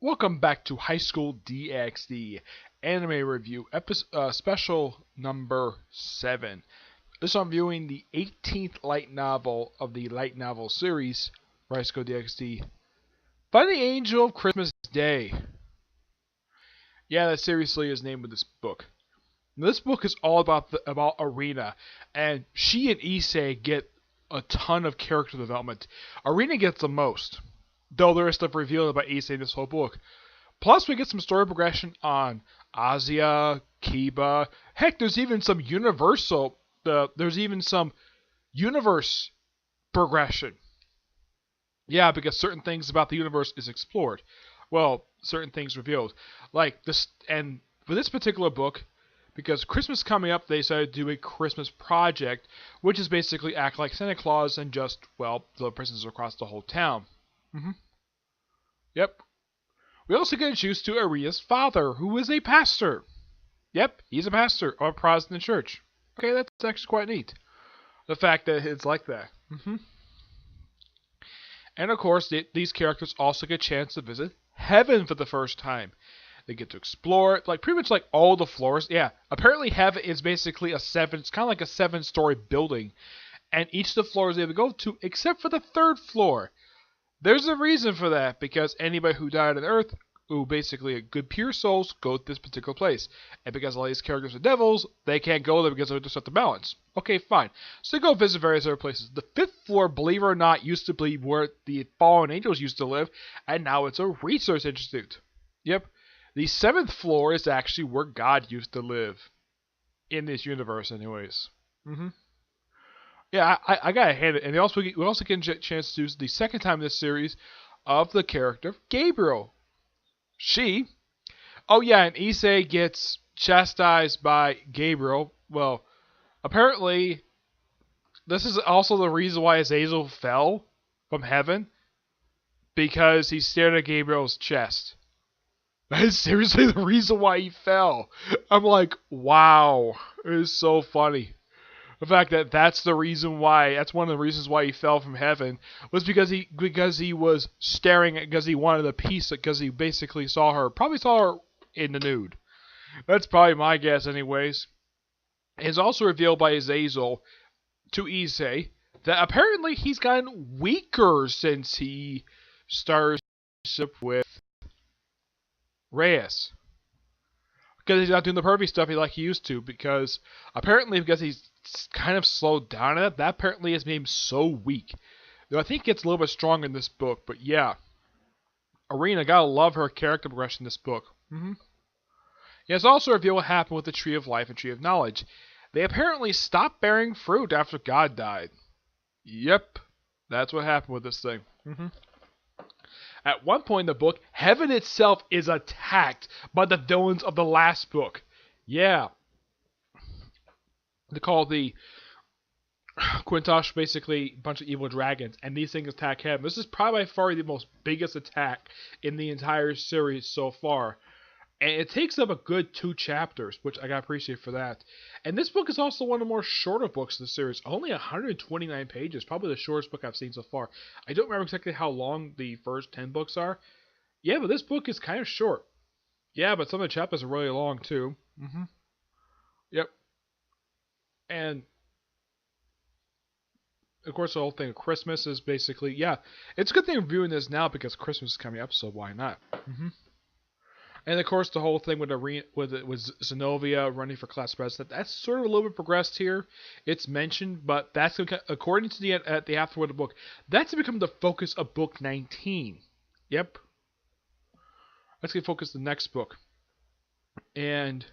Welcome back to High School DxD Anime Review, special number 7. This I'm viewing the 18th light novel of the light novel series, High School DxD, by the Angel of Christmas Day. Yeah, that seriously is the name of this book. Now, this book is all about Arena, and she and Issei get a ton of character development. Arena gets the most, though there is stuff revealed about Issei in this whole book. Plus, we get some story progression on Azia, Kiba. Heck, there's even some universe progression. Yeah, because certain things about the universe is explored. Well, certain things revealed. Like this, and for this particular book, because Christmas coming up, they decided to do a Christmas project, which is basically act like Santa Claus and just, well, deliver presents across the whole town. Yep. We also get introduced to Aria's father, who is a pastor. Yep, he's a pastor of a Protestant church. Okay, that's actually quite neat. The fact that it's like that. And of course, these characters also get a chance to visit heaven for the first time. They get to explore it, like pretty much like all the floors. Yeah, apparently heaven is basically it's kind of like a 7-story building. And each of the floors they have to go to, except for the 3rd floor. There's a reason for that, because anybody who died on Earth, who basically are good pure souls, go to this particular place. And because all these characters are devils, they can't go there because they disrupt the balance. Okay, fine. So they go visit various other places. The 5th floor, believe it or not, used to be where the fallen angels used to live, and now it's a research institute. Yep. The 7th floor is actually where God used to live. In this universe, anyways. Yeah, I gotta hand it. And we also get a chance to use the second time in this series of the character Gabriel. Oh yeah, and Issei gets chastised by Gabriel. Well, apparently, this is also the reason why Azazel fell from heaven, because he stared at Gabriel's chest. That is seriously the reason why he fell. I'm like, wow, it is so funny. The fact that that's one of the reasons why he fell from heaven was because he was staring at, because he wanted a piece, because he basically probably saw her in the nude. That's probably my guess anyways. It's also revealed by Azazel to Issei that apparently he's gotten weaker since he started with Reyes. Because he's not doing the pervy stuff like he used to, because he's kind of slowed down at it, that apparently has made him so weak. Though I think it gets a little bit stronger in this book, but yeah. Arena, gotta love her character progression in this book. Yeah, it's also revealed what happened with the Tree of Life and Tree of Knowledge. They apparently stopped bearing fruit after God died. Yep, that's what happened with this thing. At one point in the book, heaven itself is attacked by the villains of the last book. Yeah. They call the Quintosh basically a bunch of evil dragons, and these things attack heaven. This is probably by far the most biggest attack in the entire series so far. And it takes up a good 2 chapters, which I gotta appreciate for that. And this book is also one of the more shorter books in the series. Only 129 pages, probably the shortest book I've seen so far. I don't remember exactly how long the first 10 books are. Yeah, but this book is kind of short. Yeah, but some of the chapters are really long too. Yep. And of course, the whole thing of Christmas is basically, yeah, it's a good thing I'm reviewing this now because Christmas is coming up, so why not? And of course, the whole thing with Zenobia running for class president, that's sort of a little bit progressed here. It's mentioned, but that's according to the afterword of the book, that's become the focus of book 19. Yep. Let's get focused on the next book. And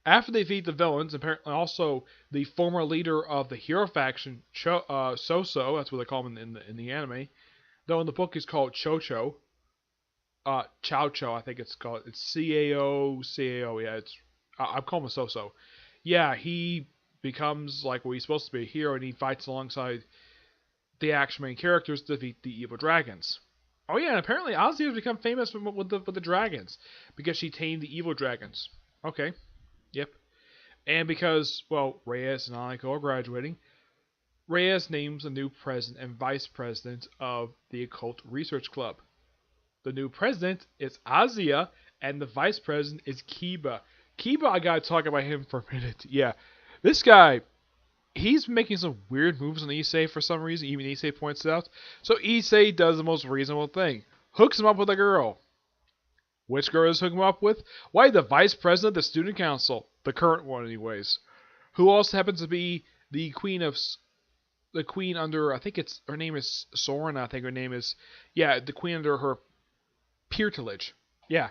after they defeat the villains, apparently also the former leader of the hero faction, Soso, that's what they call him in the anime, though in the book he's called Chocho. Chow, I think it's called. It's C-A-O, yeah, I'm calling him Soso. Yeah, he becomes like what he's supposed to be, a hero, and he fights alongside the actual main characters to defeat the evil dragons. Oh yeah, and apparently Ozzy has become famous with the dragons, because she tamed the evil dragons. Okay. Yep. And because, well, Reyes and Aniko are graduating, Reyes names a new president and vice president of the Occult Research Club. the new president is Azia, and the vice president is Kiba. Kiba, I gotta talk about him for a minute. Yeah, this guy, he's making some weird moves on Issei for some reason. Even Issei points it out. So Issei does the most reasonable thing: hooks him up with a girl. Which girl is hooking him up with? Why, the vice president of the student council, the current one, anyways, who also happens to be the queen under, I think it's, her name is Soren, I think her name is, yeah, the queen under her tutelage. Yeah.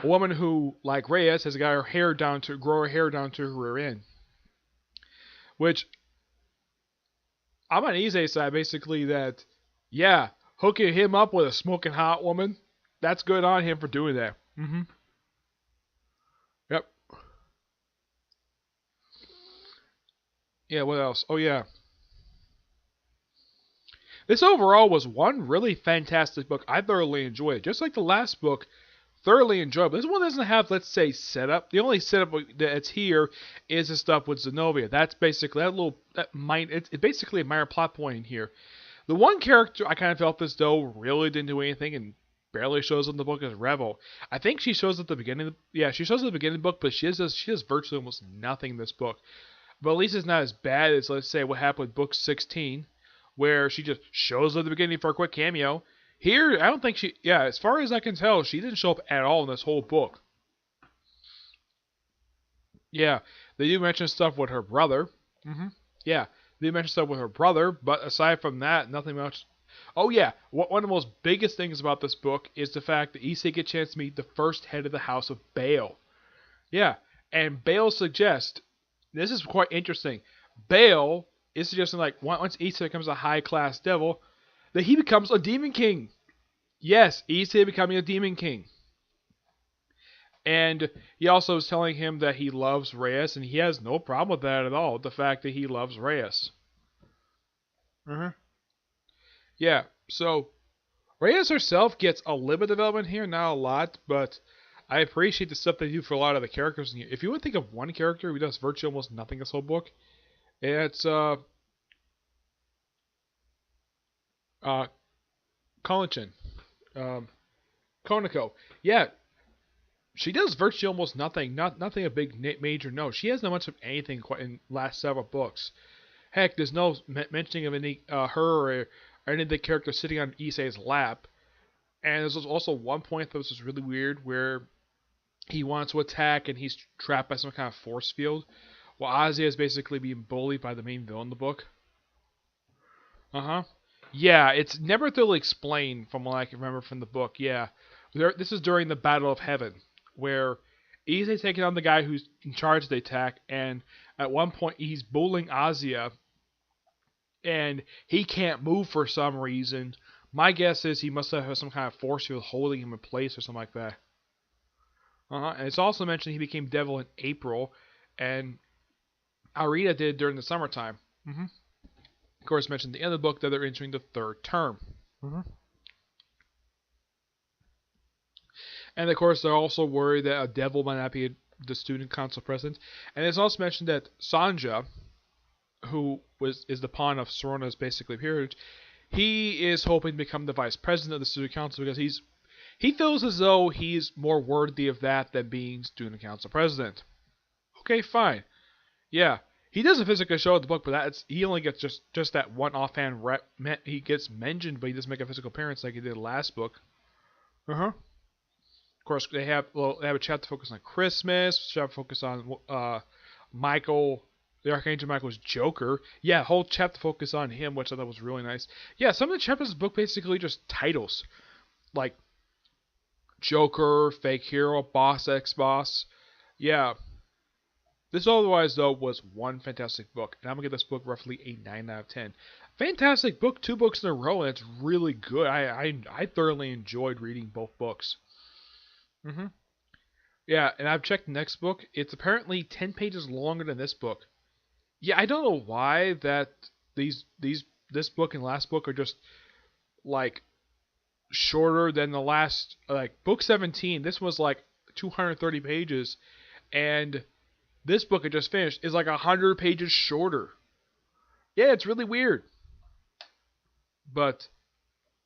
A woman who, like Reyes, has got grow her hair down to her rear end. Which, I'm on Issei's side, basically, that, yeah, hooking him up with a smoking hot woman, that's good on him for doing that. Yep. Yeah, what else? Oh, yeah. This overall was one really fantastic book. I thoroughly enjoyed it. Just like the last book, thoroughly enjoyable. This one doesn't have, let's say, setup. The only setup that's here is the stuff with Zenobia. That's basically it's basically a minor plot point in here. The one character I kind of felt as though really didn't do anything and barely shows up in the book is Revel. I think she shows at the beginning. She shows at the beginning of the book, but she does virtually almost nothing in this book. But at least it's not as bad as, let's say, what happened with book 16, where she just shows up at the beginning for a quick cameo. Here, I don't think as far as I can tell, she didn't show up at all in this whole book. Yeah, they do mention stuff with her brother. Yeah, they mention stuff with her brother, but aside from that, nothing much. Oh yeah, one of the most biggest things about this book is the fact that Issei gets a chance to meet the first head of the House of Baal. Yeah, and Baal suggests, this is quite interesting, Baal is suggesting, like, once Issei becomes a high-class devil, that he becomes a demon king. Yes, Issei becoming a demon king. And he also is telling him that he loves Reyes, and he has no problem with that at all, the fact that he loves Reyes. Yeah, so Reyes herself gets a little bit of development here, not a lot, but I appreciate the stuff they do for a lot of the characters in here. If you would think of one character who does virtually almost nothing this whole book, it's Konichin. Koniko. Yeah, she does virtually almost nothing. Nothing a big major no. She hasn't much of anything quite in last several books. Heck, there's no mentioning of any her or any of the characters sitting on Issei's lap. And there's also one point that was just really weird where he wants to attack and he's trapped by some kind of force field, while Azia is basically being bullied by the main villain in the book. Yeah, it's never thoroughly explained from what I can remember from the book. Yeah, this is during the Battle of Heaven, where Issei's taking on the guy who's in charge of the attack, and at one point he's bullying Azia, and he can't move for some reason. My guess is he must have some kind of force field holding him in place or something like that. And it's also mentioned he became devil in April, and Arita did during the summertime. Of course, mentioned at the end of the book that they're entering the third term. And of course, they're also worried that a devil might not be the student council president. And it's also mentioned that Sanja, who is the pawn of Sorona's basically peerage, he is hoping to become the vice president of the student council because he feels as though he's more worthy of that than being student council president. Okay, fine. Yeah, he doesn't physically show up in the book, but he only gets just that one offhand he gets mentioned, but he doesn't make a physical appearance like he did last book. Of course, they have a chapter focused on Christmas, chapter focused on Michael, the Archangel Michael's Joker. Yeah, whole chapter focused on him, which I thought was really nice. Yeah, some of the chapters of the book basically just titles, like Joker, Fake Hero, Boss X Boss. Yeah. This otherwise, though, was one fantastic book, and I'm going to give this book roughly a 9 out of 10. Fantastic book, 2 books in a row, and it's really good. I thoroughly enjoyed reading both books. Yeah, and I've checked the next book. It's apparently 10 pages longer than this book. Yeah, I don't know why that this book and last book are just, like, shorter than the last, like, book 17, this was, like, 230 pages, and this book I just finished is like 100 pages shorter. Yeah, it's really weird. But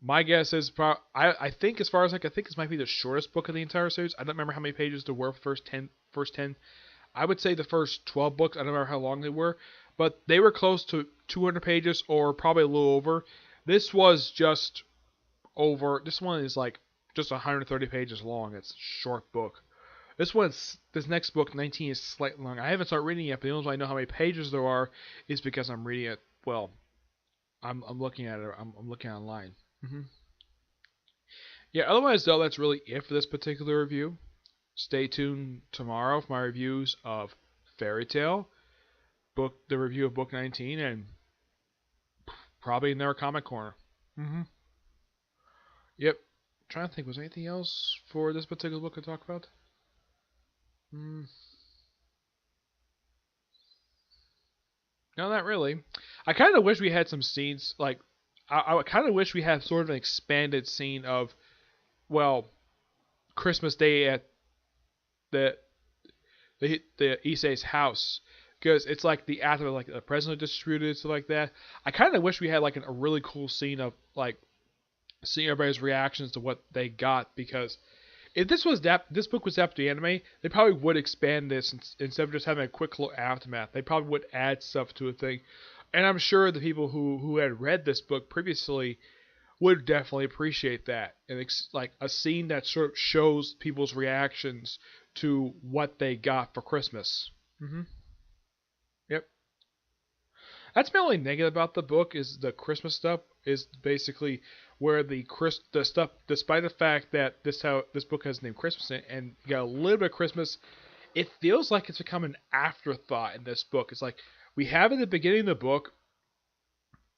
My guess is I think as far as I can think, this might be the shortest book of the entire series. I don't remember how many pages there were first 10. I would say the first 12 books. I don't remember how long they were, but they were close to 200 pages or probably a little over. This was just over. This one is like just 130 pages long. It's a short book. This next book, 19, is slightly long. I haven't started reading it yet, but the only reason I know how many pages there are is because I'm reading it. Well, I'm looking at it. I'm looking online. hmm Yeah. Otherwise, though, that's really it for this particular review. Stay tuned tomorrow for my reviews of Fairy Tale, the review of book 19, and probably in their comic corner. hmm Yep. Trying to think, was there anything else for this particular book to talk about? Mm, no, not really. I kind of wish we had some scenes like I kind of wish we had sort of an expanded scene of, well, Christmas Day at the the Issei's house, because it's like the after like the present distributed stuff like that. I kind of wish we had like a really cool scene of like seeing everybody's reactions to what they got, because if this book was after the anime, they probably would expand this instead of just having a quick little aftermath. They probably would add stuff to a thing, and I'm sure the people who had read this book previously would definitely appreciate that. And it's like a scene that sort of shows people's reactions to what they got for Christmas. Yep. That's my only negative about the book is the Christmas stuff is basically where the stuff, despite the fact that this book has the name Christmas in it and you got a little bit of Christmas, it feels like it's become an afterthought in this book. It's like we have it at the beginning of the book,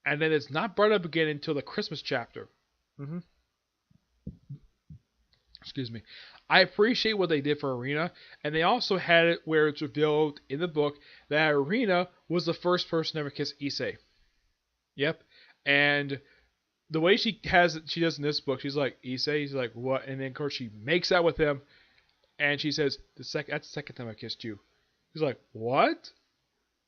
and then it's not brought up again until the Christmas chapter. hmm Excuse me. I appreciate what they did for Arena, and they also had it where it's revealed in the book that Arena was the first person to ever kiss Issei. Yep. And the way she does in this book, she's like, Issei, he's like, what? And then of course she makes out with him, and she says, that's the second time I kissed you. He's like, what?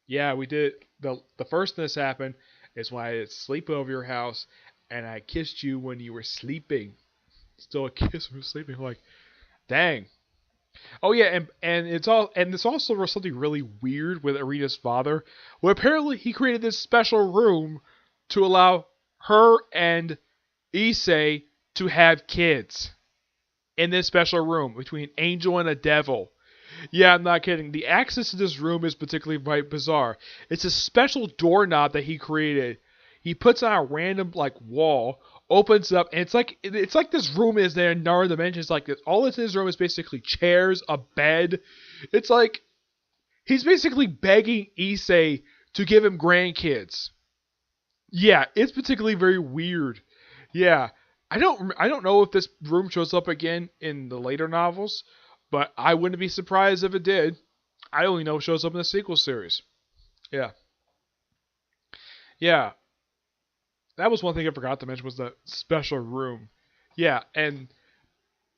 Yeah, we did. The first time this happened is when I had sleep over your house, and I kissed you when you were sleeping. Still a kiss when you're sleeping. I'm like, dang. Oh yeah, and this also was something really weird with Arena's father, where apparently he created this special room to allow her and Issei to have kids in this special room between Angel and a devil. Yeah, I'm not kidding. The access to this room is particularly quite bizarre. It's a special doorknob that he created. He puts on a random like wall, opens up, and it's like this room is there in another dimension. It's like this. All that's in this room is basically chairs, a bed. It's like he's basically begging Issei to give him grandkids. Yeah, it's particularly very weird. Yeah, I don't know if this room shows up again in the later novels, but I wouldn't be surprised if it did. I only know it shows up in the sequel series. Yeah. Yeah. That was one thing I forgot to mention was the special room. Yeah, and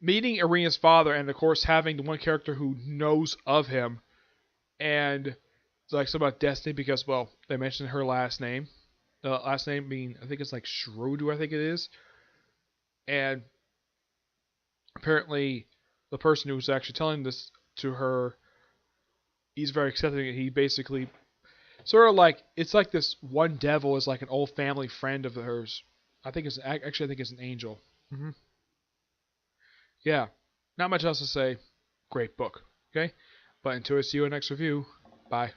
meeting Arena's father and of course having the one character who knows of him and it's like something about Destiny because well, they mentioned her last name. Last name being I think it's like Schroeder, I think it is. And apparently the person who was actually telling this to her, he's very accepting. He basically sort of like it's like this one devil is like an old family friend of hers. I think it's an angel. hmm Yeah, not much else to say. Great book. Okay, but until I see you in the next review, bye.